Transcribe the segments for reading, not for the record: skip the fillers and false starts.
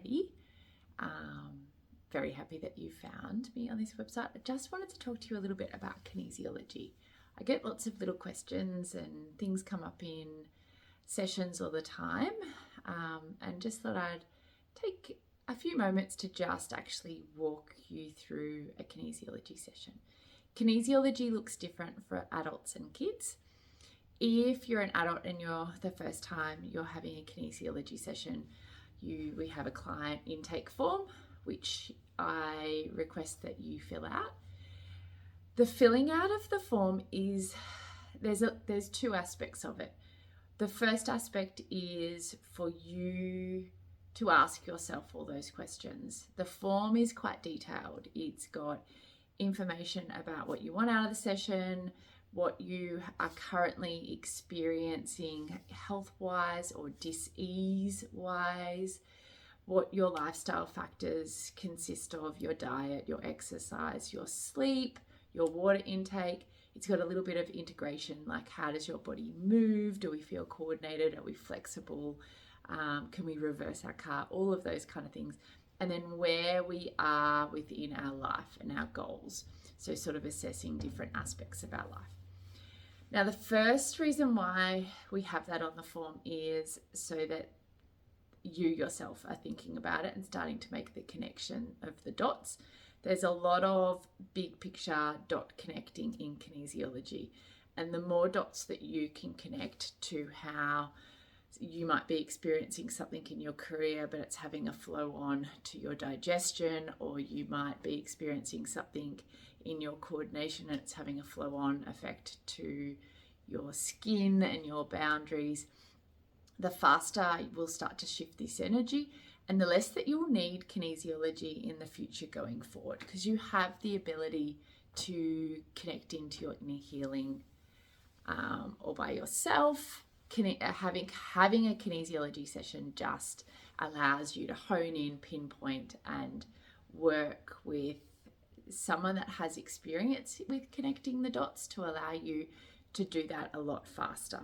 today. Very happy that you found me on this website. I just wanted to talk to you a little bit about kinesiology. I get lots of little questions and things come up in sessions all the time, and just thought I'd take a few moments to just actually walk you through a kinesiology session. Kinesiology looks different for adults and kids. If you're an adult and you're the first time you're having a kinesiology session, we have a client intake form, which I request that you fill out. The filling out of the form is, there's two aspects of it. The first aspect is for you to ask yourself all those questions. The form is quite detailed. It's got information about what you want out of the session, what you are currently experiencing health-wise or dis-ease-wise, what your lifestyle factors consist of, your diet, your exercise, your sleep, your water intake. It's got a little bit of integration, like how does your body move? Do we feel coordinated? Are we flexible? Can we reverse our car? All of those kind of things. And then where we are within our life and our goals. So sort of assessing different aspects of our life. Now, the first reason why we have that on the form is so that you yourself are thinking about it and starting to make the connection of the dots. There's a lot of big picture dot connecting in kinesiology, and the more dots that you can connect to how you might be experiencing something in your career, but it's having a flow on to your digestion, or you might be experiencing something in your coordination and it's having a flow on effect to your skin and your boundaries, the faster we'll start to shift this energy and the less that you'll need kinesiology in the future going forward, because you have the ability to connect into your inner healing or by yourself. Having a kinesiology session just allows you to hone in, pinpoint, and work with someone that has experience with connecting the dots to allow you to do that a lot faster.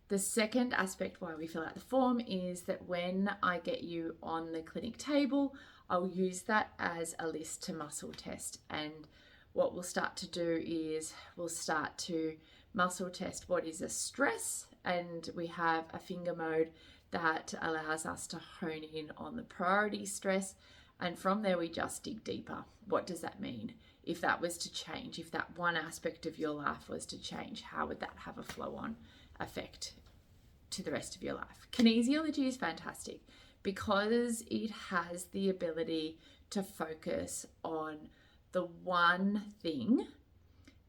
The second aspect why we fill out the form is that when I get you on the clinic table, I'll use that as a list to muscle test. And what we'll start to do is we'll start to muscle test what is a stress, and we have a finger mode that allows us to hone in on the priority stress, and from there we just dig deeper. What does that mean? If that was to change, if that one aspect of your life was to change, how would that have a flow-on effect to the rest of your life? Kinesiology is fantastic because it has the ability to focus on the one thing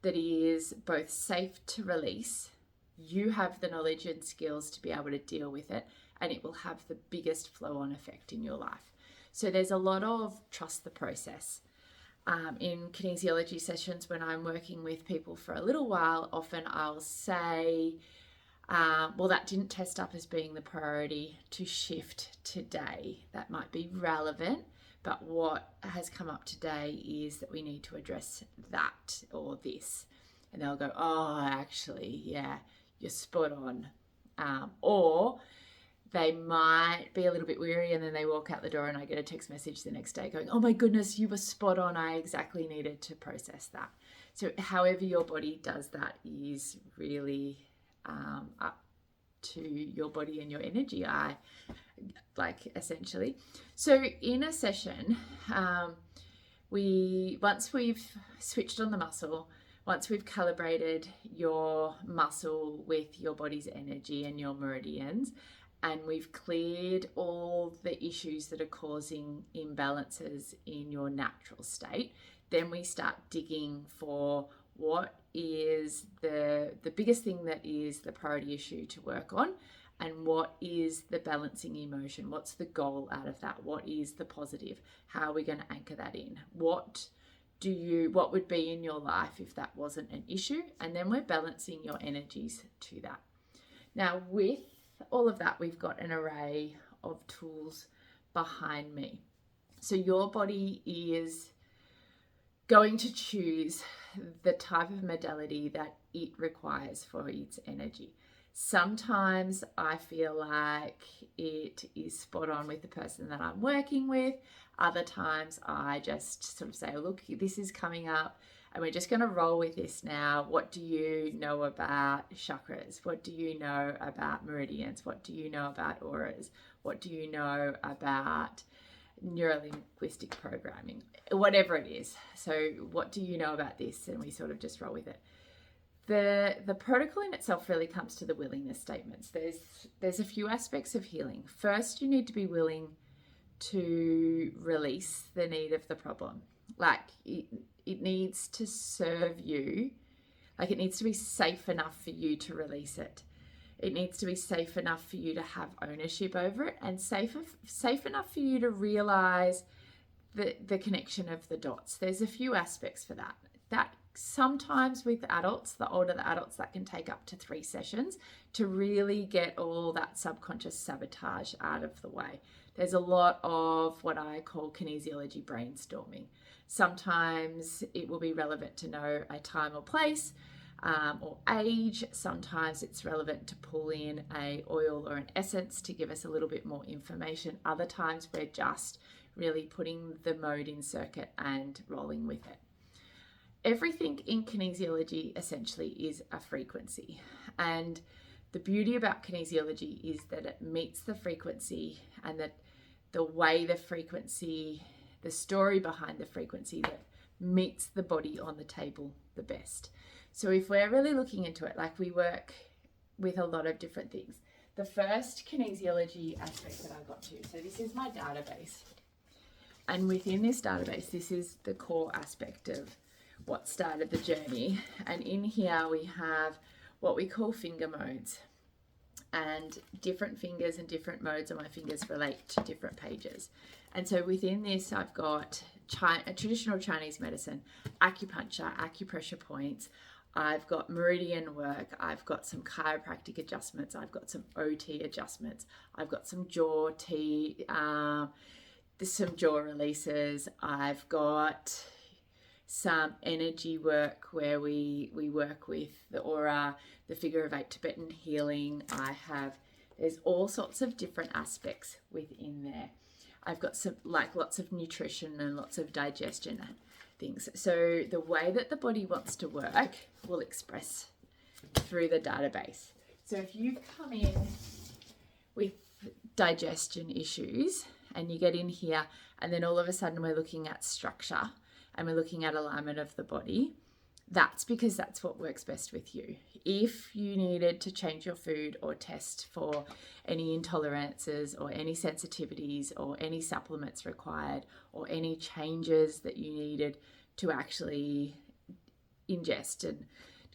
that is both safe to release. You have the knowledge and skills to be able to deal with it, and it will have the biggest flow-on effect in your life. So there's a lot of trust the process. In kinesiology sessions, when I'm working with people for a little while, often I'll say, well, that didn't test up as being the priority to shift today. That might be relevant, but what has come up today is that we need to address that or this. And they'll go, oh, actually, yeah, you're spot on. Or they might be a little bit weary and then they walk out the door and I get a text message the next day going, oh my goodness, you were spot on. I exactly needed to process that. So however your body does that is really up to your body and your energy, essentially. So in a session, once we've switched on the muscle, once we've calibrated your muscle with your body's energy and your meridians, and we've cleared all the issues that are causing imbalances in your natural state, then we start digging for what is the biggest thing that is the priority issue to work on, and what is the balancing emotion, what's the goal out of that, what is the positive, how are we going to anchor that in, what would be in your life if that wasn't an issue, and then we're balancing your energies to that. Now with all of that, we've got an array of tools behind me. So your body is going to choose the type of modality that it requires for its energy. Sometimes I feel like it is spot on with the person that I'm working with. Other times I just sort of say, oh, look, this is coming up and we're just going to roll with this now. What do you know about chakras? What do you know about meridians? What do you know about auras? What do you know about neurolinguistic programming? Whatever it is. So what do you know about this? And we sort of just roll with it. The protocol in itself really comes to the willingness statements. There's a few aspects of healing. First, you need to be willing to release the need of the problem. Like it needs to serve you. Like it needs to be safe enough for you to release it. It needs to be safe enough for you to have ownership over it, and safe enough for you to realize the connection of the dots. There's a few aspects for that. That sometimes with adults, the older the adults, that can take up to 3 sessions to really get all that subconscious sabotage out of the way. There's a lot of what I call kinesiology brainstorming. Sometimes it will be relevant to know a time or place or age. Sometimes it's relevant to pull in a oil or an essence to give us a little bit more information. Other times we're just really putting the mode in circuit and rolling with it. Everything in kinesiology essentially is a frequency, and the beauty about kinesiology is that it meets the frequency, and that the way the frequency, the story behind the frequency, that meets the body on the table the best. So if we're really looking into it, like we work with a lot of different things. The first kinesiology aspect that I got to, so this is my database, and within this database, this is the core aspect of what started the journey. And in here we have what we call finger modes, and different fingers and different modes of my fingers relate to different pages. And so within this I've got traditional Chinese medicine, acupuncture, acupressure points, I've got meridian work, I've got some chiropractic adjustments, I've got some OT adjustments, I've got some jaw some jaw releases, I've got some energy work where we work with the aura, the figure of 8 Tibetan healing. There's all sorts of different aspects within there. I've got some, like, lots of nutrition and lots of digestion things. So the way that the body wants to work will express through the database. So if you come in with digestion issues and you get in here, and then all of a sudden we're looking at structure and we're looking at alignment of the body, that's because that's what works best with you. If you needed to change your food or test for any intolerances or any sensitivities or any supplements required or any changes that you needed to actually ingest and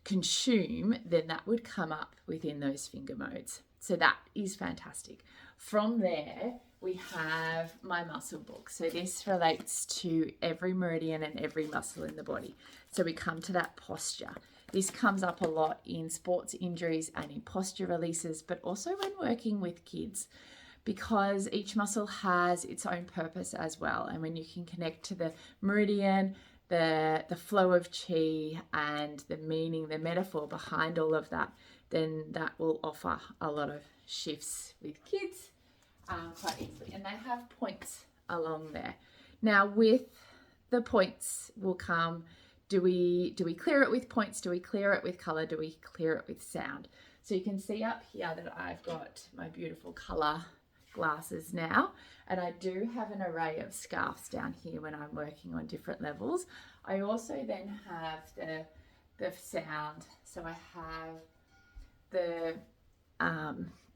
consume, then that would come up within those finger modes. So that is fantastic. From there, we have my muscle book. So this relates to every meridian and every muscle in the body. So we come to that posture. This comes up a lot in sports injuries and in posture releases, but also when working with kids, because each muscle has its own purpose as well. And when you can connect to the meridian, the flow of chi and the meaning, the metaphor behind all of that, then that will offer a lot of shifts with kids quite easily. And they have points along there. Now with the points will come, do we clear it with points? Do we clear it with color? Do we clear it with sound? So you can see up here that I've got my beautiful color glasses now, and I do have an array of scarves down here when I'm working on different levels. I also then have the sound. So I have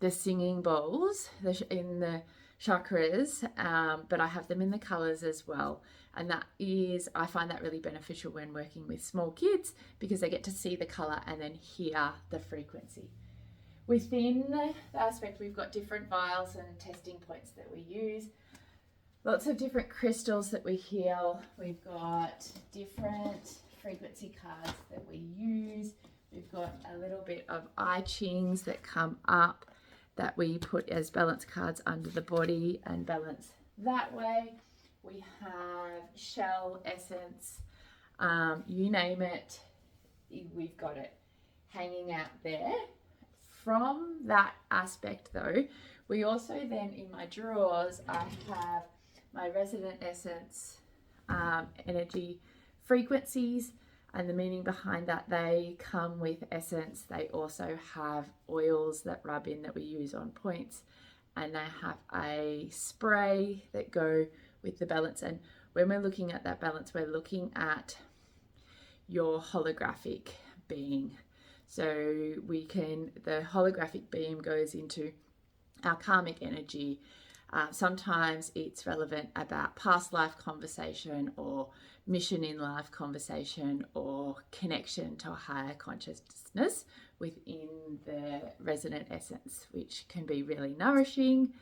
the singing bowls in the chakras, but I have them in the colors as well. And that is, I find that really beneficial when working with small kids, because they get to see the color and then hear the frequency. Within the aspect, we've got different vials and testing points that we use. Lots of different crystals that we heal. We've got different frequency cards that we use. We've got a little bit of I Chings that come up that we put as balance cards under the body and balance that way. We have shell, essence, you name it, we've got it hanging out there from that aspect though, we also then in my drawers, I have my resonant essence energy frequencies, and the meaning behind that, they come with essence. They also have oils that rub in that we use on points, and they have a spray that go with the balance. And when we're looking at that balance, we're looking at your holographic being. So the holographic beam goes into our karmic energy. Sometimes it's relevant about past life conversation or mission in life conversation or connection to a higher consciousness within the resonant essence, which can be really nourishing.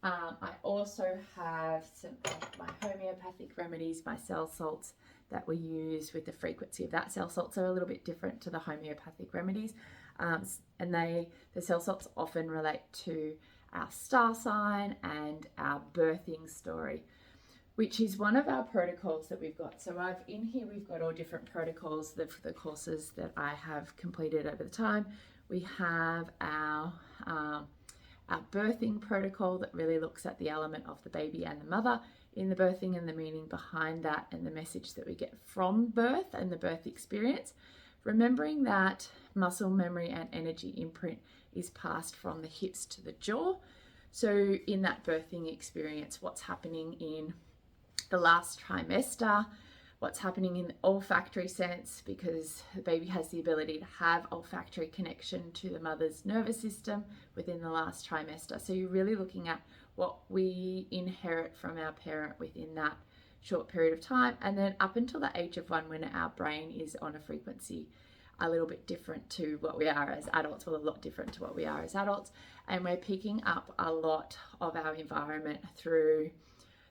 I also have some of my homeopathic remedies, my cell salts that we use with the frequency of that. Cell salts are a little bit different to the homeopathic remedies, and the cell salts often relate to our star sign and our birthing story, which is one of our protocols that we've got. So we've got all different protocols for the courses that I have completed over the time. We have our birthing protocol that really looks at the element of the baby and the mother in the birthing and the meaning behind that and the message that we get from birth and the birth experience. Remembering that muscle memory and energy imprint is passed from the hips to the jaw. So in that birthing experience, what's happening in the last trimester, what's happening in the olfactory sense, because the baby has the ability to have olfactory connection to the mother's nervous system within the last trimester. So you're really looking at what we inherit from our parent within that short period of time, and then up until the age of 1, when our brain is on a frequency a little bit different to what we are as adults, well, a lot different to what we are as adults, and we're picking up a lot of our environment through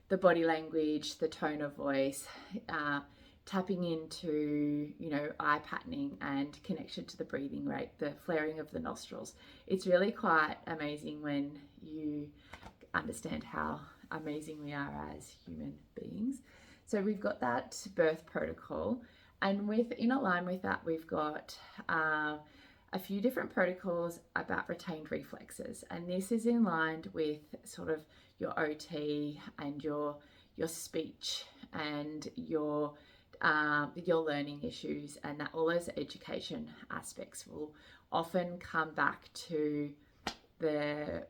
the body language, the tone of voice, tapping into, eye patterning and connection to the breathing rate, the flaring of the nostrils. It's really quite amazing when you understand how amazing we are as human beings. So we've got that birth protocol, and in line with that, we've got a few different protocols about retained reflexes, and this is in line with sort of your OT and your speech and your learning issues, and that all those education aspects will often come back to the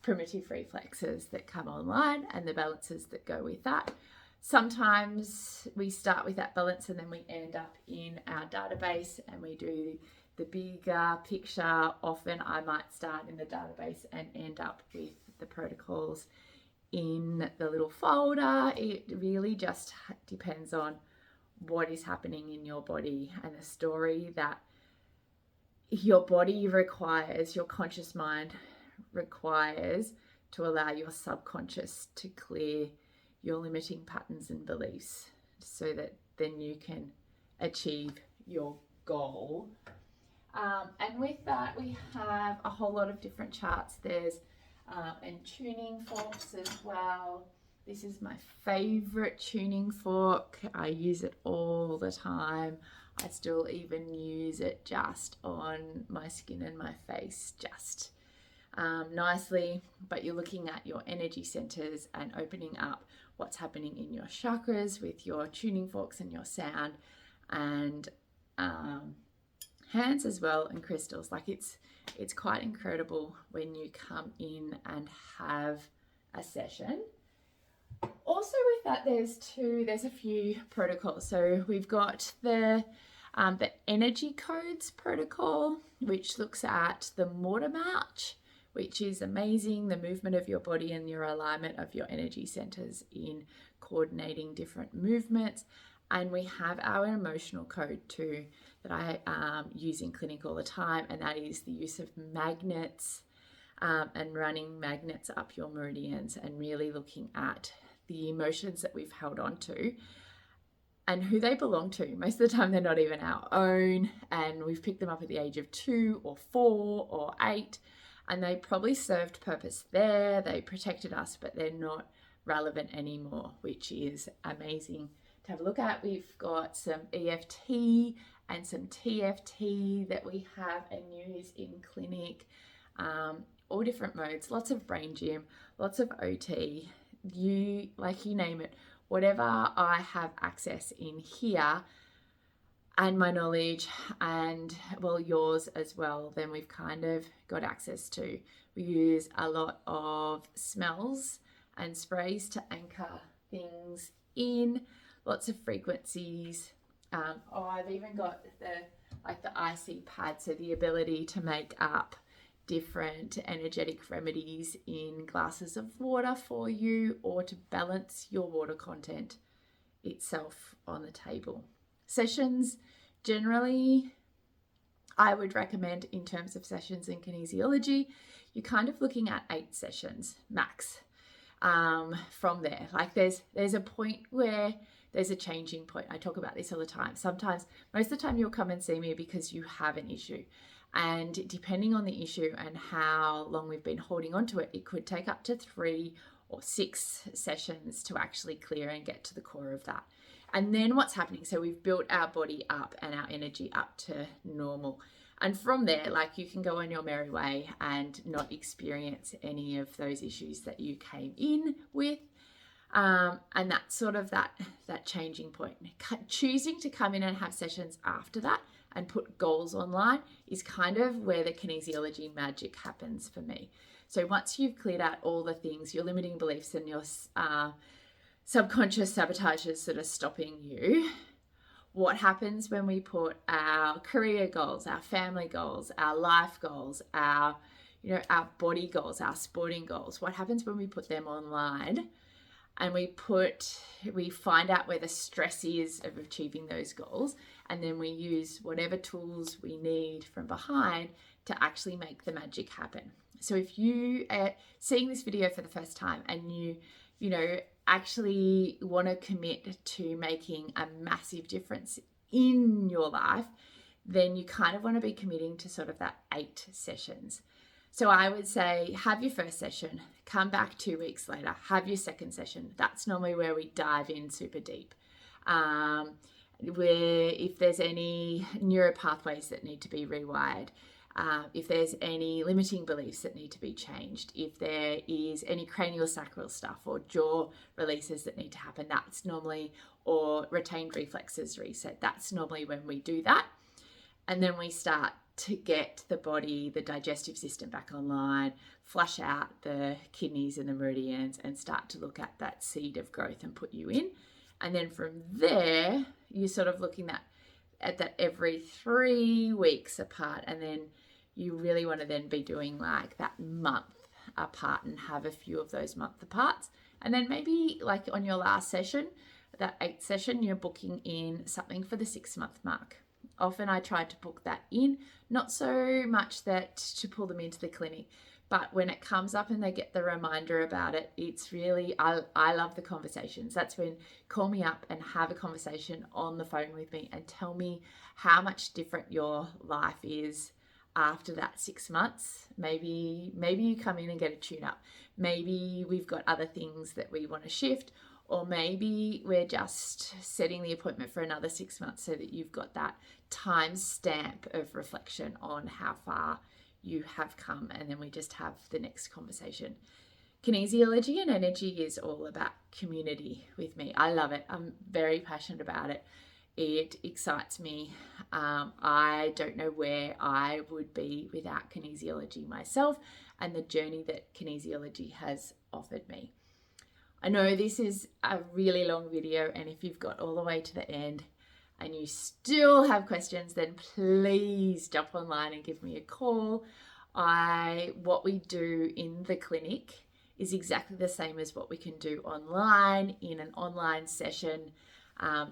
primitive reflexes that come online and the balances that go with that. Sometimes we start with that balance and then we end up in our database and we do the bigger picture. Often I might start in the database and end up with the protocols in the little folder. It really just depends on what is happening in your body and the story that your body requires, your conscious mind requires, to allow your subconscious to clear your limiting patterns and beliefs so that then you can achieve your goal. And with that, we have a whole lot of different charts. There's and tuning forks as well. This is my favorite tuning fork. I use it all the time. I still even use it just on my skin and my face, just nicely. But you're looking at your energy centers and opening up what's happening in your chakras with your tuning forks and your sound, and hands as well, and crystals. Like it's quite incredible when you come in and have a session. Also with that, there's a few protocols. So we've got the energy codes protocol, which looks at the mortar march, which is amazing, the movement of your body and your alignment of your energy centers in coordinating different movements. And we have our emotional code too that I use in clinic all the time, and that is the use of magnets and running magnets up your meridians and really looking at the emotions that we've held on to and who they belong to. Most of the time they're not even our own, and we've picked them up at the age of 2 or 4 or 8, and they probably served purpose there. They protected us, but they're not relevant anymore, which is amazing to have a look at. We've got some EFT and some TFT that we have and use in clinic, all different modes, lots of brain gym, lots of OT, you name it, whatever I have access in here and my knowledge and yours as well, then we've kind of got access to. We use a lot of smells and sprays to anchor things in, lots of frequencies. I've even got the IC pad, so the ability to make up different energetic remedies in glasses of water for you, or to balance your water content itself on the table. Sessions, generally, I would recommend in terms of sessions in kinesiology, you're kind of looking at 8 sessions max. From there, there's a point where there's a changing point. I talk about this all the time. Most of the time you'll come and see me because you have an issue. And depending on the issue and how long we've been holding on to it, it could take up to 3 or 6 sessions to actually clear and get to the core of that. And then what's happening? So we've built our body up and our energy up to normal. And from there, you can go on your merry way and not experience any of those issues that you came in with. And that's sort of that changing point. Choosing to come in and have sessions after that and put goals online is kind of where the kinesiology magic happens for me. So once you've cleared out all the things, your limiting beliefs and your subconscious sabotages that are stopping you, what happens when we put our career goals, our family goals, our life goals, our body goals, our sporting goals, what happens when we put them online and we find out where the stress is of achieving those goals, and then we use whatever tools we need from behind to actually make the magic happen. So if you are seeing this video for the first time and you actually want to commit to making a massive difference in your life, then you kind of want to be committing to sort of that 8 sessions. So I would say have your first session, come back 2 weeks later, have your second session. That's normally where we dive in super deep. Where if there's any neuropathways that need to be rewired, if there's any limiting beliefs that need to be changed, if there is any craniosacral stuff or jaw releases that need to happen, that's normally, or retained reflexes reset, that's normally when we do that. And then we start to get the body, the digestive system back online, flush out the kidneys and the meridians, and start to look at that seed of growth and put you in. And then from there, you're sort of looking at that every 3 weeks apart. And then you really want to then be doing that month apart and have a few of those month aparts. And then maybe on your last session, that 8th session, you're booking in something for the 6-month mark. Often I try to book that in, not so much that to pull them into the clinic, but when it comes up and they get the reminder about it, it's really, I love the conversations. That's when call me up and have a conversation on the phone with me and tell me how much different your life is after that 6 months. Maybe you come in and get a tune up. Maybe we've got other things that we want to shift, or maybe we're just setting the appointment for another 6 months so that you've got that time stamp of reflection on how far you have come, and then we just have the next conversation. Kinesiology and energy is all about community with me. I love it. I'm very passionate about it. It excites me. I don't know where I would be without kinesiology myself and the journey that kinesiology has offered me. I know this is a really long video, and if you've got all the way to the end and you still have questions, then please jump online and give me a call. What we do in the clinic is exactly the same as what we can do online in an online session.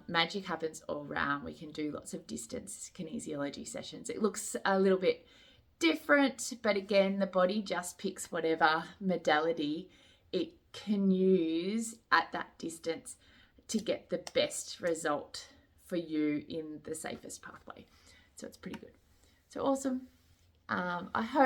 Magic happens all around. We can do lots of distance kinesiology sessions. It looks a little bit different, but again, the body just picks whatever modality it can use at that distance to get the best result for you in the safest pathway. So it's pretty good. So awesome. I hope